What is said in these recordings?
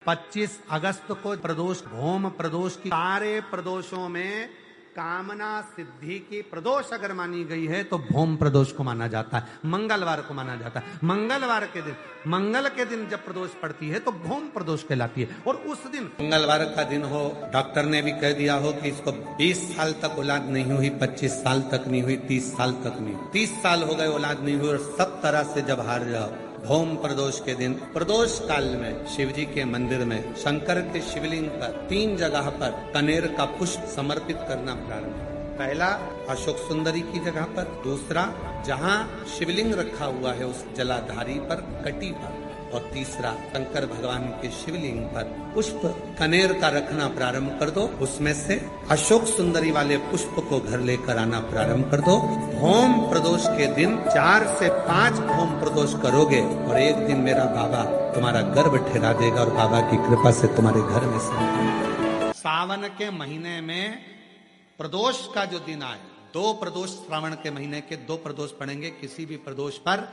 25 अगस्त को प्रदोष, भौम प्रदोष की, सारे प्रदोषों में कामना सिद्धि की प्रदोष अगर मानी गई है तो भौम प्रदोष को माना जाता है, मंगलवार को माना जाता है। मंगलवार के दिन, मंगल के दिन जब प्रदोष पड़ती है तो भौम प्रदोष कहलाती है। और उस दिन मंगलवार का दिन हो, डॉक्टर ने भी कह दिया हो कि इसको 20 साल तक औलाद नहीं हुई, 25 साल तक नहीं हुई, 30 साल तक नहीं हुई, 30 साल हो गए औलाद नहीं हुई और सब तरह से जब हार जाओ, भौम प्रदोष के दिन, प्रदोष काल में शिव जी के मंदिर में शंकर के शिवलिंग पर 3 जगह पर कनेर का पुष्प समर्पित करना प्रारंभ। पहला अशोक सुंदरी की जगह पर, दूसरा जहां शिवलिंग रखा हुआ है उस जलाधारी पर, कटी पर, और तीसरा शंकर भगवान के शिवलिंग पर पुष्प कनेर का रखना प्रारंभ कर दो। उसमें से अशोक सुंदरी वाले पुष्प को घर लेकर आना प्रारंभ कर दो। भौम प्रदोष के दिन 4 से 5 भौम प्रदोष करोगे और एक दिन मेरा बाबा तुम्हारा गर्भ ठहरा देगा और बाबा की कृपा से तुम्हारे घर में से। सावन के महीने में प्रदोष का जो दिन आए, 2 प्रदोष, श्रावण के महीने के 2 प्रदोष पड़ेंगे। किसी भी प्रदोष पर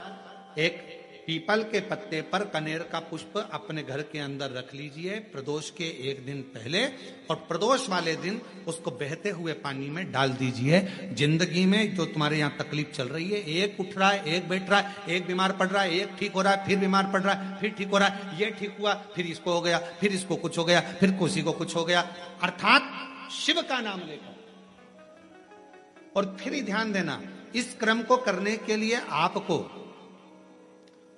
एक पीपल के पत्ते पर कनेर का पुष्प अपने घर के अंदर रख लीजिए प्रदोष के एक दिन पहले, और प्रदोष वाले दिन उसको बहते हुए पानी में डाल दीजिए। जिंदगी में जो तुम्हारे यहाँ तकलीफ चल रही है, एक उठ रहा है, एक बैठ रहा है, एक बीमार पड़ रहा है, एक ठीक हो रहा है, फिर बीमार पड़ रहा है, फिर ठीक हो रहा है, ये ठीक हुआ, फिर इसको हो गया, फिर इसको कुछ हो गया, फिर किसी को कुछ हो गया, अर्थात शिव का नाम लेकर। और फिर ही ध्यान देना, इस क्रम को करने के लिए आपको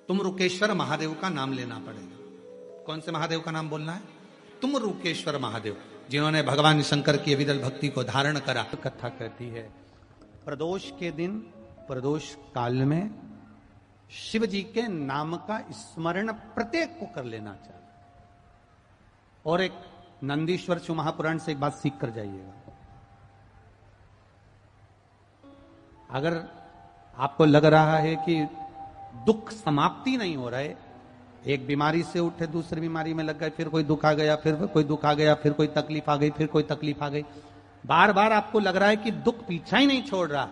तुम रुकेश्वर महादेव का नाम लेना पड़ेगा। कौन से महादेव का नाम बोलना है? तुम रुकेश्वर महादेव, जिन्होंने भगवान शंकर की विरल भक्ति को धारण करा। कथा कहती है प्रदोष के दिन, प्रदोष काल में शिव जी के नाम का स्मरण प्रत्येक को कर लेना चाहिए। और एक नंदीश्वर शिव महापुराण से एक बात सीख कर जाइएगा। अगर आपको लग रहा है कि दुख समाप्ति नहीं हो रहा है, एक बीमारी से उठे दूसरी बीमारी में लग गए, फिर कोई दुख आ गया, फिर कोई दुख आ गया, फिर कोई तकलीफ आ गई, फिर कोई तकलीफ आ गई, बार बार आपको लग रहा है कि दुख पीछा ही नहीं छोड़ रहा,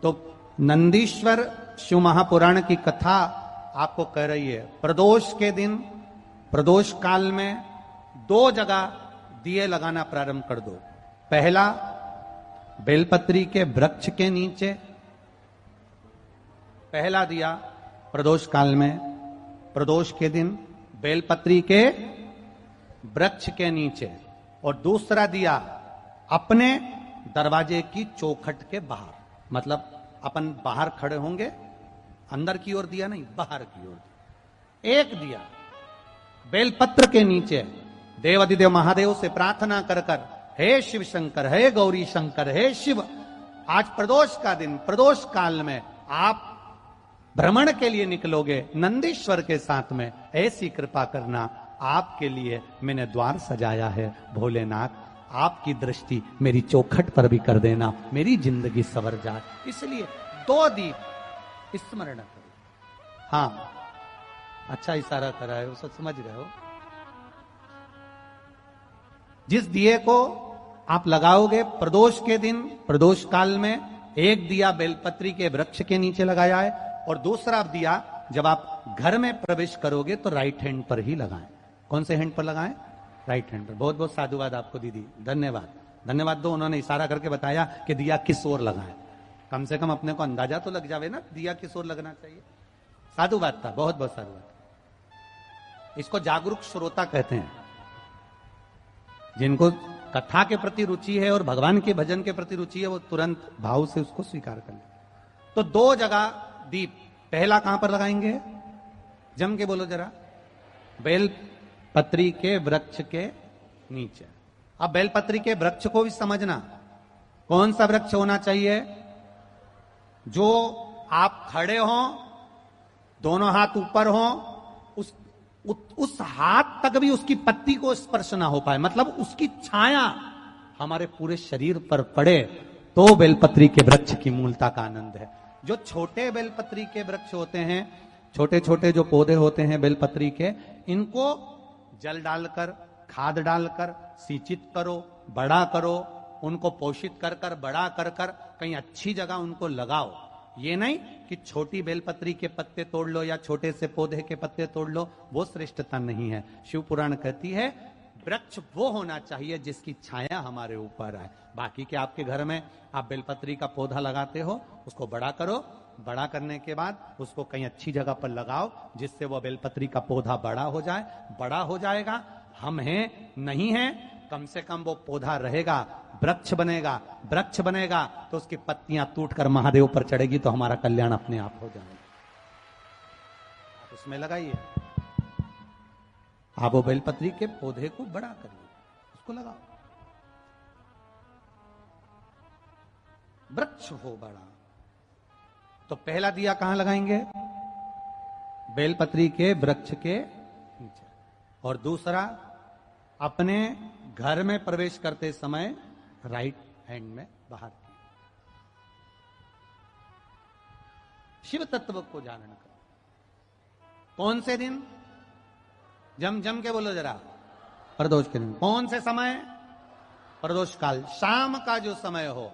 तो नंदीश्वर शिव महापुराण की कथा आपको कह रही है प्रदोष के दिन, प्रदोष काल में 2 जगह दिए लगाना प्रारंभ कर दो। पहला बेलपत्री के वृक्ष के नीचे, पहला दिया प्रदोष काल में, प्रदोष के दिन बेलपत्री के वृक्ष के नीचे, और दूसरा दिया अपने दरवाजे की चौखट के बाहर। मतलब अपन बाहर खड़े होंगे, अंदर की ओर दिया नहीं, बाहर की ओर। एक दिया बेलपत्र के नीचे, देवाधिदेव महादेव से प्रार्थना कर कर, हे शिव शंकर, हे गौरी शंकर, हे शिव, आज प्रदोष का दिन, प्रदोष काल में आप भ्रमण के लिए निकलोगे नंदीश्वर के साथ में, ऐसी कृपा करना, आपके लिए मैंने द्वार सजाया है भोलेनाथ, आपकी दृष्टि मेरी चौखट पर भी कर देना, मेरी जिंदगी संवर जाए। इसलिए 2 दीप स्मरण करो। हाँ, अच्छा इशारा कर रहे हो, सब समझ रहे हो। जिस दिए को आप लगाओगे प्रदोष के दिन, प्रदोष काल में, एक दिया बेलपत्री के वृक्ष के नीचे लगाया है, और दूसरा दिया जब आप घर में प्रवेश करोगे तो राइट हैंड पर ही लगाएं। कौन से हैंड पर लगाएं? राइट हैंड पर। बहुत बहुत साधुवाद आपको दीदी, धन्यवाद, धन्यवाद दो। उन्होंने इशारा करके बताया कि दिया किस ओर लगाएं, कम से कम अपने को अंदाजा तो लग जावे ना दिया किस ओर लगना चाहिए। साधुवाद था, बहुत बहुत साधुवाद। इसको जागरूक श्रोता कहते हैं, जिनको कथा के प्रति रुचि है और भगवान के भजन के प्रति रुचि है, वो तुरंत भाव से उसको स्वीकार कर ले। तो 2 जगह दीप, पहला कहां पर लगाएंगे? जम के बोलो जरा। बेलपत्री के वृक्ष के नीचे। अब बेलपत्री के वृक्ष को भी समझना, कौन सा वृक्ष होना चाहिए? जो आप खड़े हो, दोनों हाथ ऊपर हो, उस हाथ तक भी उसकी पत्ती को स्पर्श ना हो पाए, मतलब उसकी छाया हमारे पूरे शरीर पर पड़े, तो बेलपत्री के वृक्ष की मूलता का आनंद है। जो छोटे बेलपत्री के वृक्ष होते हैं, छोटे छोटे जो पौधे होते हैं बेलपत्री के, इनको जल डालकर, खाद डालकर सिंचित करो, बड़ा करो, उनको पोषित कर कर, बड़ा कर कर कहीं अच्छी जगह उनको लगाओ, ये नहीं कि छोटी बेलपत्री के पत्ते तोड़ लो या छोटे से पौधे के पत्ते तोड़ लो, वो श्रेष्ठता नहीं है। शिव पुराण कहती है वृक्ष वो होना चाहिए जिसकी छाया हमारे ऊपर आए। बाकी के आपके घर में आप बेलपत्री का पौधा लगाते हो, उसको बड़ा करो, बड़ा करने के बाद उसको कहीं अच्छी जगह पर लगाओ जिससे वो बेलपत्री का पौधा बड़ा हो जाए। बड़ा हो जाएगा, हम हैं नहीं हैं, कम से कम वो पौधा रहेगा, वृक्ष बनेगा। वृक्ष बनेगा तो उसकी पत्तियां टूटकर महादेव पर चढ़ेगी तो हमारा कल्याण अपने आप हो जाएगा। आप उसमें लगाइए, आप वो बेलपत्री के पौधे को बड़ा करिए, उसको लगाओ, वृक्ष हो बड़ा। तो पहला दिया कहां लगाएंगे? बेलपत्री के वृक्ष के नीचे। और दूसरा, अपने घर में प्रवेश करते समय राइट हैंड में बाहर की। शिव तत्व को जानना करो। कौन से दिन? जम जम के बोलो जरा। प्रदोष के दिन। कौन से समय? प्रदोष काल, शाम का जो समय हो,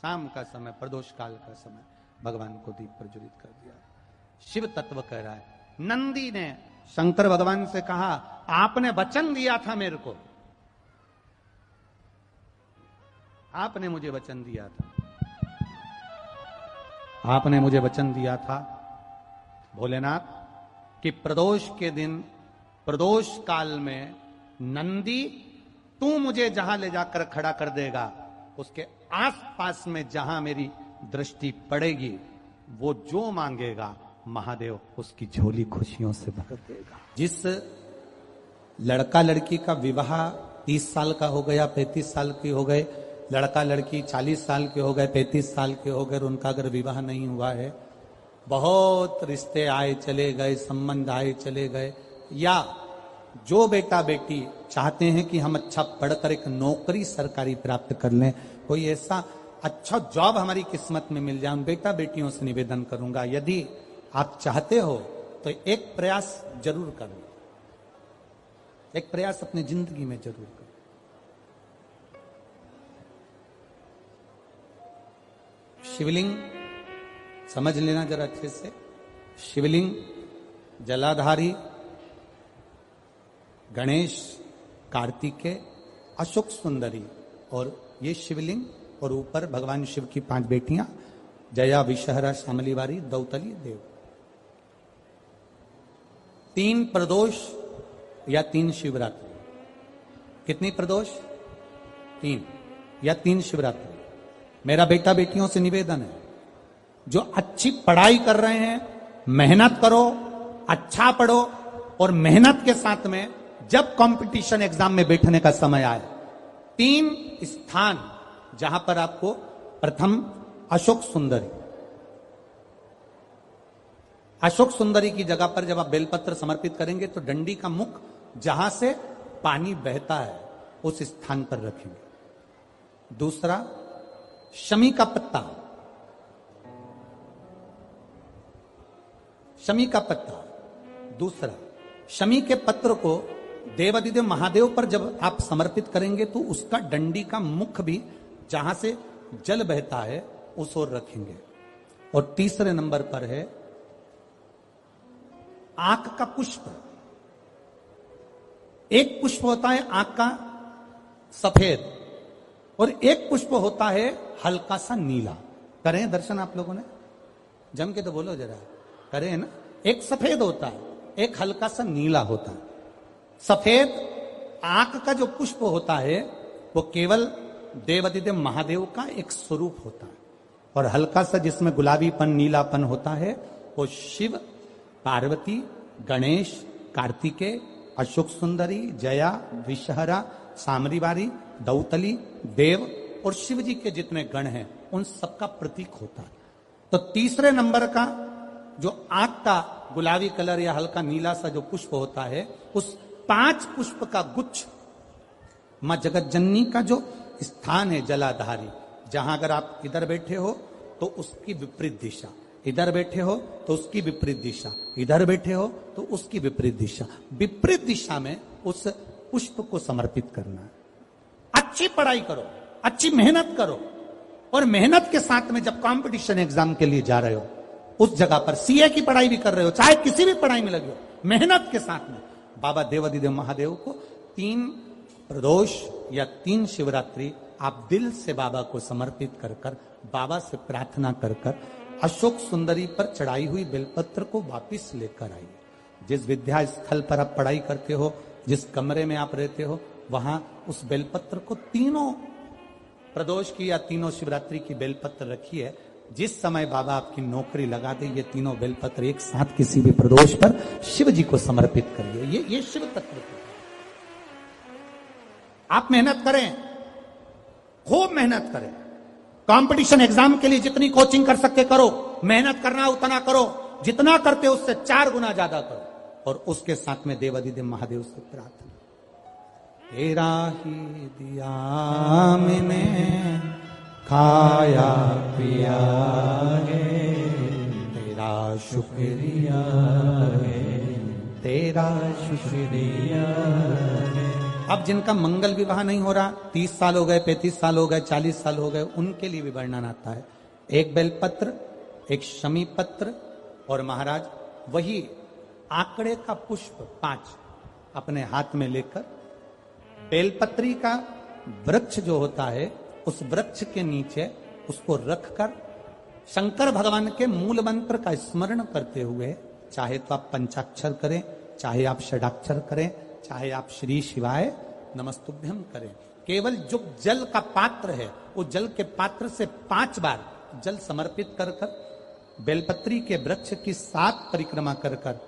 शाम का समय, प्रदोष काल का समय भगवान को दीप प्रज्वलित कर दिया। शिव तत्व कह रहा है। नंदी ने शंकर भगवान से कहा, आपने वचन दिया था मेरे को, आपने मुझे वचन दिया था, आपने मुझे वचन दिया था भोलेनाथ कि प्रदोष के दिन, प्रदोष काल में नंदी तू मुझे जहां ले जाकर खड़ा कर देगा, उसके आसपास में जहां मेरी दृष्टि पड़ेगी, वो जो मांगेगा महादेव उसकी झोली खुशियों से भर देगा। जिस लड़का लड़की का विवाह 30 साल का हो गया, 35 साल की हो गए, लड़का लड़की 40 साल के हो गए, 35 साल के हो गए, उनका अगर विवाह नहीं हुआ है, बहुत रिश्ते आए चले गए, संबंध आए चले गए, या जो बेटा बेटी चाहते हैं कि हम अच्छा पढ़कर एक नौकरी सरकारी प्राप्त कर लें, कोई ऐसा अच्छा जॉब हमारी किस्मत में मिल जाए, उन बेटा बेटियों से निवेदन करूंगा, यदि आप चाहते हो तो एक प्रयास जरूर करो, एक प्रयास अपनी जिंदगी में जरूर करो। शिवलिंग समझ लेना जरा अच्छे से। शिवलिंग जलाधारी गणेश, कार्तिकेय, अशोक सुंदरी, और ये शिवलिंग, और ऊपर भगवान शिव की 5 बेटियां, जया, विषहरा, शामलीवारी, दौतली, देव। 3 प्रदोष या 3 शिवरात्रि। कितनी प्रदोष? 3 या 3 शिवरात्रि। मेरा बेटा बेटियों से निवेदन है, जो अच्छी पढ़ाई कर रहे हैं, मेहनत करो, अच्छा पढ़ो, और मेहनत के साथ में जब कंपटीशन एग्जाम में बैठने का समय आए, 3 स्थान जहां पर आपको, प्रथम अशोक सुंदरी, अशोक सुंदरी की जगह पर जब आप बेलपत्र समर्पित करेंगे तो डंडी का मुख जहां से पानी बहता है उस स्थान पर रखेंगे। दूसरा, शमी का पत्ता, शमी का पत्ता। दूसरा, शमी के पत्र को देवादिदेव महादेव पर जब आप समर्पित करेंगे तो उसका डंडी का मुख भी जहां से जल बहता है उस ओर रखेंगे। और तीसरे नंबर पर है आंख का पुष्प। एक पुष्प होता है आंख का सफेद, और एक पुष्प होता है हल्का सा नीला। करें दर्शन आप लोगों ने? जम के तो बोलो जरा, करें ना? एक सफेद होता है, एक हल्का सा नीला होता है। सफेद आंख का जो पुष्प होता है वो केवल देवादिदेव महादेव का एक स्वरूप होता है, और हल्का सा जिसमें गुलाबीपन, नीलापन होता है वो शिव, पार्वती, गणेश, कार्तिकेय, अशोक सुंदरी, जया, विषहरा, सामरीवारी, दौतली, देव और शिव जी के जितने गण हैं उन सबका प्रतीक होता है। तो तीसरे नंबर का जो आंख का गुलाबी कलर या हल्का नीला सा जो पुष्प होता है, उस 5 पुष्प का गुच्छ मां जगत जननी का जो स्थान है जलाधारी, जहां अगर आप इधर बैठे हो तो उसकी विपरीत दिशा, इधर बैठे हो तो उसकी विपरीत दिशा, इधर बैठे हो तो उसकी विपरीत दिशा, विपरीत दिशा में उस पुष्प को समर्पित करना है। अच्छी पढ़ाई करो, अच्छी मेहनत करो, और मेहनत के साथ में जब कंपटीशन एग्जाम के लिए जा रहे हो, उस जगह पर सीए की पढ़ाई भी कर रहे हो, चाहे किसी भी पढ़ाई में लगे हो, मेहनत के साथ में बाबा देवादिदेव महादेव को 3 प्रदोष या 3 शिवरात्रि आप दिल से बाबा को समर्पित कर कर, बाबा से प्रार्थना कर कर अशोक सुंदरी पर चढ़ाई हुई बेलपत्र को वापिस लेकर आइए। जिस विद्या स्थल पर आप पढ़ाई करते हो, जिस कमरे में आप रहते हो, वहां उस बेलपत्र को 3 प्रदोष की या 3 शिवरात्रि की बेलपत्र रखिए। जिस समय बाबा आपकी नौकरी लगा दे, ये 3 बेलपत्र एक साथ किसी भी प्रदोष पर शिव जी को समर्पित करिए। ये शिव तत्व है। आप मेहनत करें, खूब मेहनत करें, कंपटीशन एग्जाम के लिए जितनी कोचिंग कर सकते करो, मेहनत करना उतना करो, जितना करते उससे 4 गुना ज्यादा करो, और उसके साथ में देवादिदेव महादेव से प्रार्थना, तेरा ही दिया मैंने खाया पिया है, तेरा शुक्रिया है, तेरा शुक्रिया है। अब जिनका मंगल विवाह नहीं हो रहा, 30 साल हो गए, 35 साल हो गए, 40 साल हो गए, उनके लिए भी वर्णन आता है। एक बेलपत्र, एक शमी पत्र, और महाराज वही आंकड़े का पुष्प 5 अपने हाथ में लेकर, बेलपत्री का वृक्ष जो होता है, उस वृक्ष के नीचे उसको रखकर शंकर भगवान के मूल मंत्र का स्मरण करते हुए, चाहे तो आप पंचाक्षर करें, चाहे आप षडाक्षर करें, चाहे आप श्री शिवाय नमस्तुभ्यम करें, केवल जो जल का पात्र है, वो जल के पात्र से 5 बार जल समर्पित कर कर, बेलपत्री के वृक्ष की 7 परिक्रमा कर कर,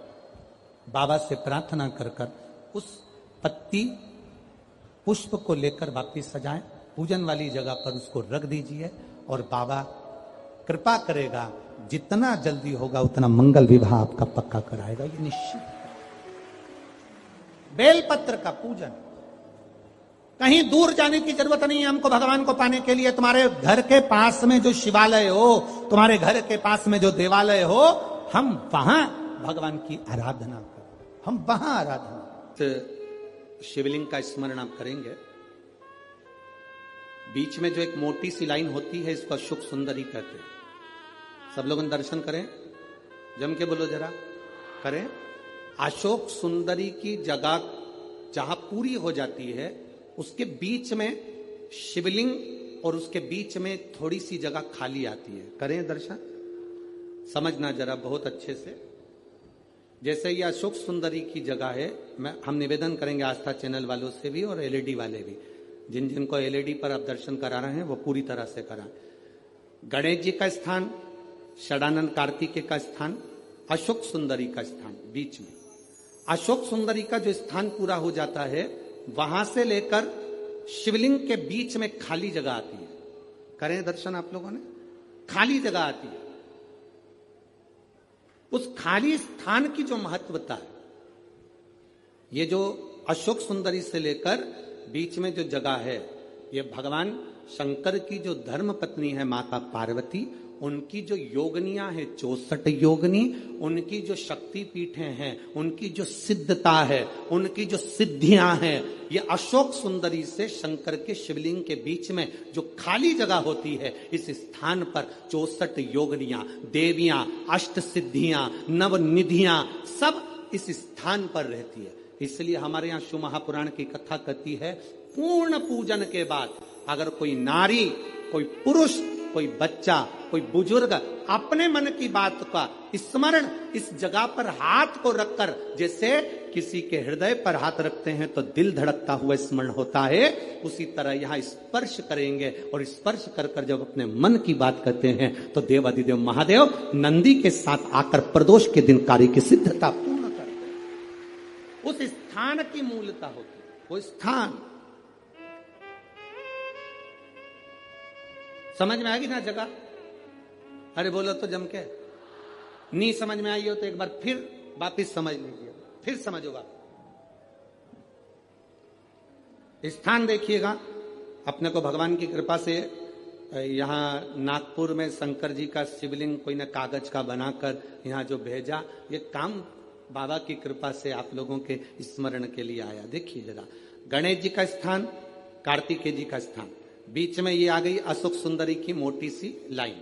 बाबा से प्रार्थना कर कर, उस पत्ती पुष्प को लेकर वापिस सजाएं, पूजन वाली जगह पर उसको रख दीजिए, और बाबा कृपा करेगा, जितना जल्दी होगा उतना मंगल विवाह आपका पक्का कराएगा, ये निश्चित। बेलपत्र का पूजन, कहीं दूर जाने की जरूरत नहीं है हमको भगवान को पाने के लिए। तुम्हारे घर के पास में जो शिवालय हो, तुम्हारे घर के पास में जो देवालय हो, हम वहां भगवान की आराधना करें, हम वहां आराधना। तो शिवलिंग का स्मरण आप करेंगे, बीच में जो एक मोटी सी लाइन होती है, इसको अशोक सुंदरी कहते हैं। सब लोग दर्शन करें, जम के बोलो जरा, करें। अशोक सुंदरी की जगह जहां पूरी हो जाती है, उसके बीच में शिवलिंग और उसके बीच में थोड़ी सी जगह खाली आती है। करें दर्शन, समझना जरा बहुत अच्छे से। जैसे ये अशोक सुंदरी की जगह है, हम निवेदन करेंगे आस्था चैनल वालों से भी और एलईडी वाले भी, जिन जिनको एलईडी पर आप दर्शन करा रहे हैं वो पूरी तरह से कराएं। गणेश जी का स्थान, षडानंद कार्तिकेय का स्थान, अशोक सुंदरी का स्थान बीच में। अशोक सुंदरी का जो स्थान पूरा हो जाता है, वहां से लेकर शिवलिंग के बीच में खाली जगह आती है। करें दर्शन आप लोगों ने, खाली जगह आती है। उस खाली स्थान की जो महत्वता है, ये जो अशोक सुंदरी से लेकर बीच में जो जगह है, ये भगवान शंकर की जो धर्म पत्नी है माता पार्वती, उनकी जो योगनियां हैं 64 योगनी, उनकी जो शक्ति पीठें हैं, उनकी जो सिद्धता है, उनकी जो सिद्धियां हैं, ये अशोक सुंदरी से शंकर के शिवलिंग के बीच में जो खाली जगह होती है, इस स्थान पर 64 योगनियां, देवियां, अष्ट सिद्धियां, नवनिधियां सब इस स्थान पर रहती है। इसलिए हमारे यहाँ शिव महापुराण की कथा कहती है, पूर्ण पूजन के बाद अगर कोई नारी, कोई पुरुष, कोई बच्चा, कोई बुजुर्ग अपने मन की बात का स्मरण इस जगह पर हाथ को रखकर, जैसे किसी के हृदय पर हाथ रखते हैं तो दिल धड़कता हुआ स्मरण होता है, उसी तरह यहाँ स्पर्श करेंगे, और स्पर्श कर कर जब अपने मन की बात करते हैं तो देवादिदेव महादेव नंदी के साथ आकर प्रदोष के दिन कार्य की सिद्धता पूर्ण करते हैं। उस स्थान की मूलता होती है, वो स्थान समझ में आएगी ना जगह। अरे बोलो तो जम के, नहीं समझ में आई हो तो एक बार फिर वापिस समझ लीजिए, फिर समझोगा। स्थान देखिएगा, अपने को भगवान की कृपा से यहाँ नागपुर में शंकर जी का शिवलिंग कोई ने कागज का बनाकर यहाँ जो भेजा, ये काम बाबा की कृपा से आप लोगों के स्मरण के लिए आया। देखिए जरा, गणेश जी का स्थान, कार्तिकेय जी का स्थान, बीच में ये आ गई अशोक सुंदरी की मोटी सी लाइन।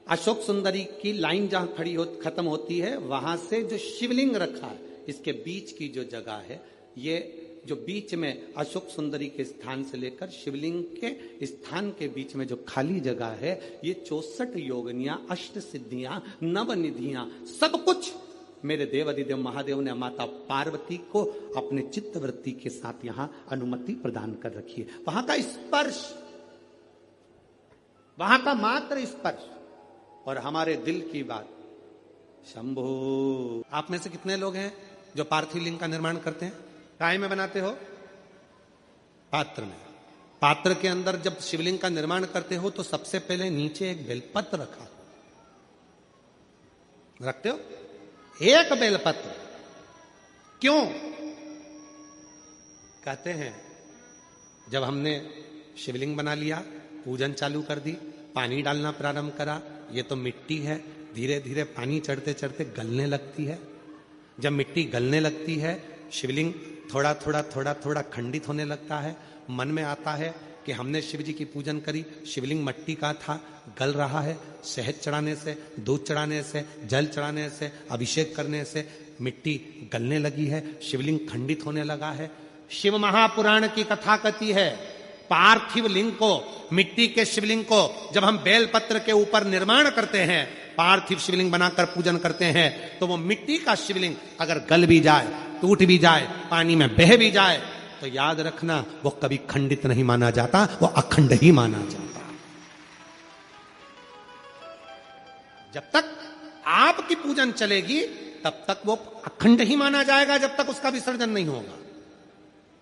अशोक सुंदरी की लाइन जहां खत्म होती है, वहां से जो शिवलिंग रखा है, इसके बीच की जो जगह है, ये जो बीच में अशोक सुंदरी के स्थान से लेकर शिवलिंग के स्थान के बीच में जो खाली जगह है, ये 64 योगनियां, अष्ट सिद्धियां, नवनिधियां, सब कुछ मेरे देव अधिदेव महादेव ने माता पार्वती को अपने चित्तवृत्ति के साथ यहां अनुमति प्रदान कर रखी है। वहां का स्पर्श, वहां का मात्र स्पर्श और हमारे दिल की बात। शंभो, आप में से कितने लोग हैं जो पार्थिव लिंग का निर्माण करते हैं? काय में बनाते हो? पात्र में। पात्र के अंदर जब शिवलिंग का निर्माण करते हो तो सबसे पहले नीचे एक बेलपत्र रखते हो, एक बेलपत्र। क्यों? कहते हैं जब हमने शिवलिंग बना लिया, पूजन चालू कर दी, पानी डालना प्रारंभ करा, ये तो मिट्टी है, धीरे धीरे पानी चढ़ते चढ़ते गलने लगती है। जब मिट्टी गलने लगती है, शिवलिंग थोड़ा थोड़ा खंडित होने लगता है। मन में आता है कि हमने शिव जी की पूजन करी, शिवलिंग मिट्टी का था, गल रहा है। शहद चढ़ाने से, दूध चढ़ाने से, जल चढ़ाने से, अभिषेक करने से मिट्टी गलने लगी है, शिवलिंग खंडित होने लगा है। शिव महापुराण की कथा कहती है, पार्थिव लिंग को, मिट्टी के शिवलिंग को जब हम बेलपत्र के ऊपर निर्माण करते हैं, पार्थिव शिवलिंग बनाकर पूजन करते हैं, तो वो मिट्टी का शिवलिंग अगर गल भी जाए, टूट भी जाए, पानी में बह भी जाए, तो याद रखना वो कभी खंडित नहीं माना जाता, वो अखंड ही माना जाता। जब तक आपकी पूजन चलेगी तब तक वो अखंड ही माना जाएगा, जब तक उसका विसर्जन नहीं होगा।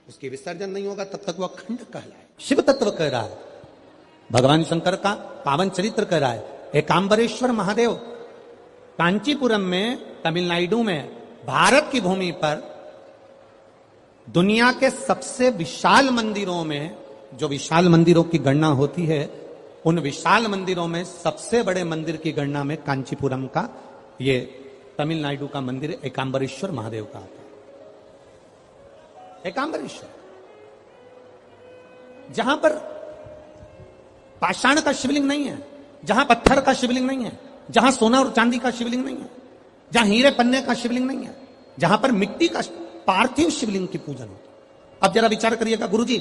उसकी विसर्जन नहीं होगा तब तक वो अखंड कहलाए। शिव तत्व कह रहा है, भगवान शंकर का पावन चरित्र कह रहा है। एकांबरेश्वर महादेव कांचीपुरम में, तमिलनाडु में, भारत की भूमि पर दुनिया के सबसे विशाल मंदिरों में, जो विशाल मंदिरों की गणना होती है, उन विशाल मंदिरों में सबसे बड़े मंदिर की गणना में कांचीपुरम का, ये तमिलनाडु का मंदिर एकांबरेश्वर महादेव का आता है। एकांबरेश्वर, जहां पर पाषाण का शिवलिंग नहीं है, जहां पत्थर का शिवलिंग नहीं है, जहां सोना और चांदी का शिवलिंग नहीं है, जहां हीरे पन्ने का शिवलिंग नहीं है, जहां पर मिट्टी का पार्थिव शिवलिंग की पूजन होती है। अब जरा विचार करिएगा, गुरुजी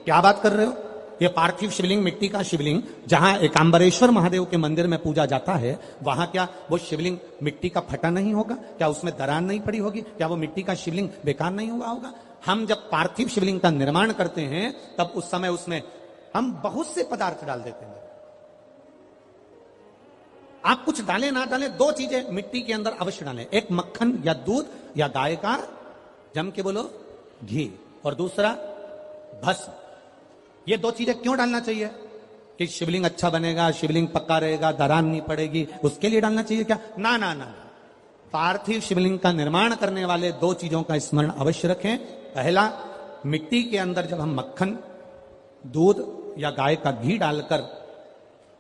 क्या बात कर रहे हो? ये पार्थिव शिवलिंग, मिट्टी का शिवलिंग जहां एकांबरेश्वर महादेव के मंदिर में पूजा जाता है, वहां क्या वो शिवलिंग मिट्टी का फटा नहीं होगा? क्या उसमें दरार नहीं पड़ी होगी? क्या वो मिट्टी का शिवलिंग बेकार नहीं हुआ होगा? हम जब पार्थिव शिवलिंग का निर्माण करते हैं तब उस समय उसमें हम बहुत से पदार्थ डाल देते हैं। आप कुछ डालें ना डालें, दो चीजें मिट्टी के अंदर अवश्य डालें, एक मक्खन या दूध या गाय का, जम के बोलो, घी, और दूसरा भस्म। ये दो चीजें क्यों डालना चाहिए? कि शिवलिंग अच्छा बनेगा, शिवलिंग पक्का रहेगा, दरार नहीं पड़ेगी, उसके लिए डालना चाहिए क्या? ना ना ना। पार्थिव शिवलिंग का निर्माण करने वाले दो चीजों का स्मरण अवश्य रखें। पहला, मिट्टी के अंदर जब हम मक्खन, दूध या गाय का घी डालकर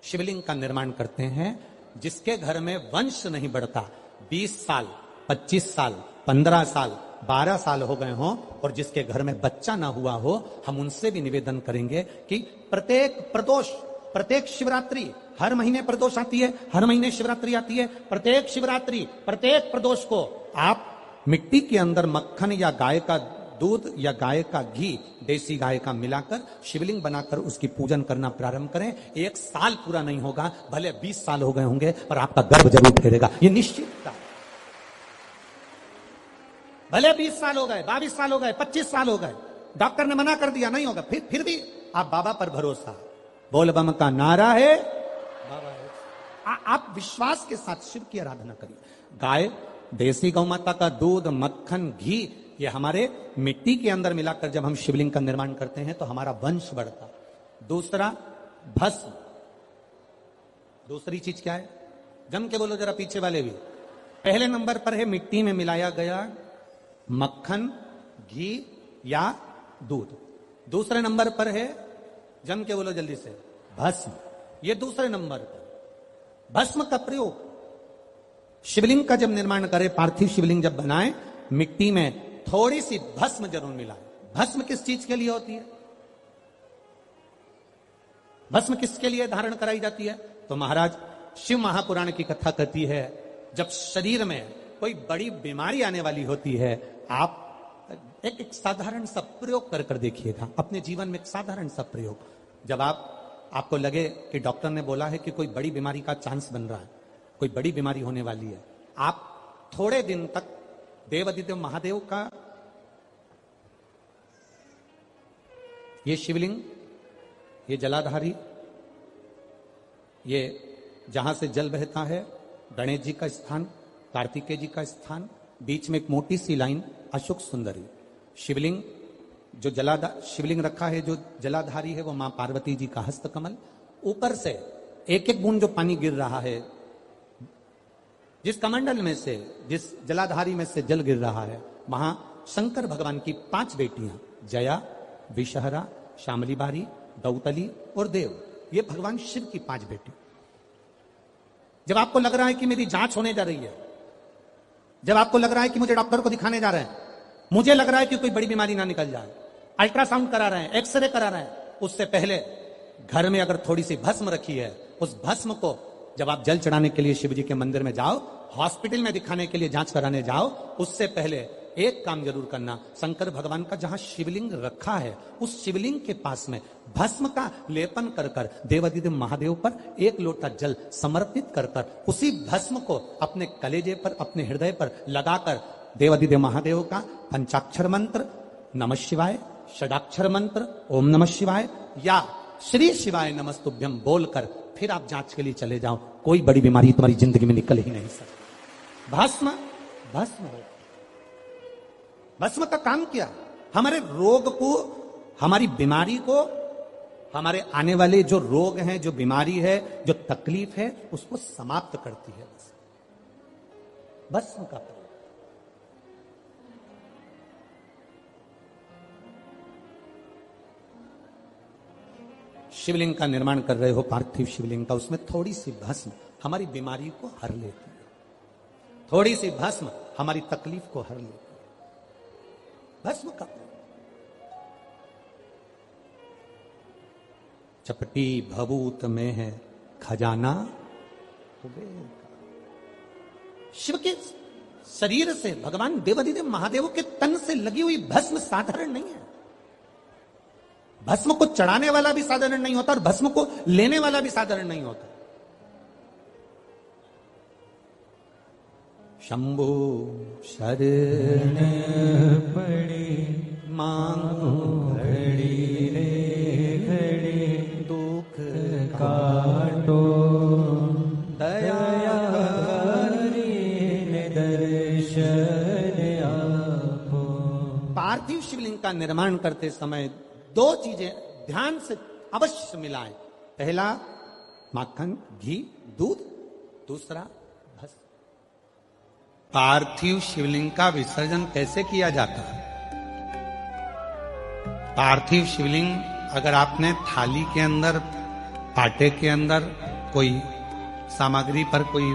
शिवलिंग का निर्माण करते हैं, जिसके घर में वंश नहीं बढ़ता, 20 साल, 25 साल, 15 साल, 12 साल हो गए हों, और जिसके घर में बच्चा ना हुआ हो, हम उनसे भी निवेदन करेंगे कि प्रत्येक प्रदोष, प्रत्येक शिवरात्रि, हर महीने प्रदोष आती है, हर महीने शिवरात्रि आती है, प्रत्येक शिवरात्रि, प्रत्येक प्रदोष को आप मिट्टी के अंदर मक्खन या गाय का दूध या गाय का घी, देसी गाय का मिलाकर शिवलिंग बनाकर उसकी पूजन करना प्रारंभ करें। 1 साल पूरा नहीं होगा, भले 20 साल हो गए होंगे, पर आपका गर्भ जरूर फेरेगा, ये निश्चित है। भले 20 साल हो गए, 22 साल हो गए, 25 साल हो गए, डॉक्टर ने मना कर दिया, नहीं होगा, फिर भी आप बाबा पर भरोसा, बोल बम का नारा है, बाबा है। आप विश्वास के साथ शिव की आराधना करिए। गाय, देसी गौ माता का दूध, मक्खन, घी, ये हमारे मिट्टी के अंदर मिलाकर जब हम शिवलिंग का निर्माण करते हैं तो हमारा वंश बढ़ता। दूसरा, भस्म। दूसरी चीज क्या है? जम के बोलो जरा, पीछे वाले भी। पहले नंबर पर है मिट्टी में मिलाया गया मक्खन, घी या दूध। दूसरे नंबर पर है, जम के बोलो जल्दी से, भस्म। ये दूसरे नंबर पर। भस्म का प्रयोग शिवलिंग का जब निर्माण करें, पार्थिव शिवलिंग जब बनाए, मिट्टी में थोड़ी सी भस्म जरूर मिलाए। भस्म किस चीज के लिए होती है? भस्म किसके लिए धारण कराई जाती है? तो महाराज शिव महापुराण की कथा कहती है, जब शरीर में कोई बड़ी बीमारी आने वाली होती है, आप एक साधारण सा प्रयोग कर देखिएगा अपने जीवन में। एक साधारण सा प्रयोग, जब आपको लगे कि डॉक्टर ने बोला है कि कोई बड़ी बीमारी का चांस बन रहा है, कोई बड़ी बीमारी होने वाली है, आप थोड़े दिन तक देवादिदेव महादेव का ये शिवलिंग, ये जलाधारी, ये जहां से जल बहता है, गणेश जी का स्थान, कार्तिकेय जी का स्थान, बीच में एक मोटी सी लाइन अशोक सुंदरी, शिवलिंग जो शिवलिंग रखा है, जो जलाधारी है वो मां पार्वती जी का हस्तकमल, ऊपर से एक एक बूंद जो पानी गिर रहा है, जिस कमंडल में से, जिस जलाधारी में से जल गिर रहा है, वहां शंकर भगवान की 5 बेटियां, जया, विषहरा, शामली बारी, दौतली और देव, ये भगवान शिव की 5 बेटी। जब आपको लग रहा है कि मेरी जांच होने जा रही है, जब आपको लग रहा है कि मुझे डॉक्टर को दिखाने जा रहे हैं, मुझे लग रहा है कि कोई बड़ी बीमारी ना निकल जाए, अल्ट्रासाउंड करा रहे हैं, एक्सरे करा रहे हैं, उससे पहले घर में अगर थोड़ी सी भस्म रखी है, उस भस्म को जब आप जल चढ़ाने के लिए शिव जी के मंदिर में जाओ, हॉस्पिटल में दिखाने के लिए जांच कराने जाओ, उससे पहले एक काम जरूर करना, शंकर भगवान का जहां शिवलिंग रखा है, उस शिवलिंग के पास में भस्म का लेपन कर देवादिदेव महादेव पर 1 लोटा जल समर्पित कर उसी भस्म को अपने कलेजे पर, अपने हृदय पर लगाकर देवादिदेव महादेव का पंचाक्षर मंत्र नमः शिवाय, षडाक्षर मंत्र ओम नमः शिवाय या श्री शिवाय नमस्तुभ्यम बोलकर फिर आप जांच के लिए चले जाओ। कोई बड़ी बीमारी तुम्हारी जिंदगी में निकल ही नहीं सकती। भस्म भस्म हो, भस्म का काम क्या? हमारे रोग को, हमारी बीमारी को, हमारे आने वाले जो रोग हैं, जो बीमारी है, जो तकलीफ है, उसको समाप्त करती है भस्म का प्रयोग। शिवलिंग का निर्माण कर रहे हो, पार्थिव शिवलिंग का, उसमें थोड़ी सी भस्म हमारी बीमारी को हर लेती है, थोड़ी सी भस्म हमारी तकलीफ को हर लेती है। भस्म का चपटी भभूत में है खजाना कुबेर का। शिव के शरीर से, भगवान देवादिदेव महादेव के तन से लगी हुई भस्म साधारण नहीं है। भस्म को चढ़ाने वाला भी साधारण नहीं होता और भस्म को लेने वाला भी साधारण नहीं होता। शंभु शरण पड़ी मांगो घड़ी रे घड़ी, दुख काटो दया दर्शन आपो। पार्थिव शिवलिंग का निर्माण करते समय 2 चीजें ध्यान से अवश्य मिलाएं। पहला माखन, घी, दूध, दूसरा भस्म। पार्थिव शिवलिंग का विसर्जन कैसे किया जाता है? पार्थिव शिवलिंग अगर आपने थाली के अंदर, पाटे के अंदर कोई सामग्री पर कोई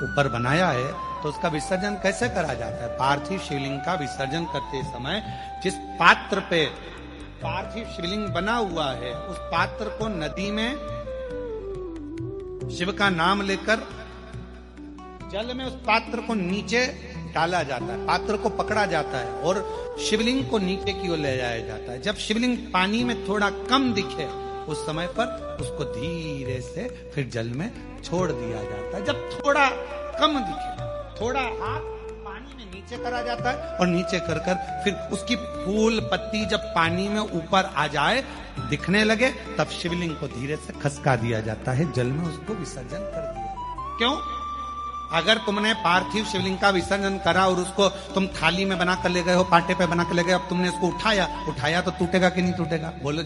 ऊपर बनाया है, तो उसका विसर्जन कैसे करा जाता है? पार्थिव शिवलिंग का विसर्जन करते समय जिस पात्र पे पार्थिव शिवलिंग बना हुआ है, उस पात्र को नदी में शिव का नाम लेकर जल में उस पात्र को नीचे डाला जाता है, पात्र को पकड़ा जाता है और शिवलिंग को नीचे की ओर ले जाया जाता है। जब शिवलिंग पानी में थोड़ा कम दिखे, उस समय पर उसको धीरे से फिर जल में छोड़ दिया जाता है। जब थोड़ा कम दिखे, थोड़ा हाथ पानी में नीचे करा जाता है और नीचे कर फिर उसकी फूल पत्ती जब पानी में ऊपर आ जाए, दिखने लगे, तब शिवलिंग को धीरे से खसका दिया जाता है, जल में उसको विसर्जन कर दिया। क्यों? अगर तुमने पार्थिव शिवलिंग का विसर्जन करा और उसको तुम थाली में बना कर ले गए हो, पाटे पे बना कर ले गए, अब तुमने उसको उठाया तो टूटेगा कि नहीं टूटेगा? बोलो।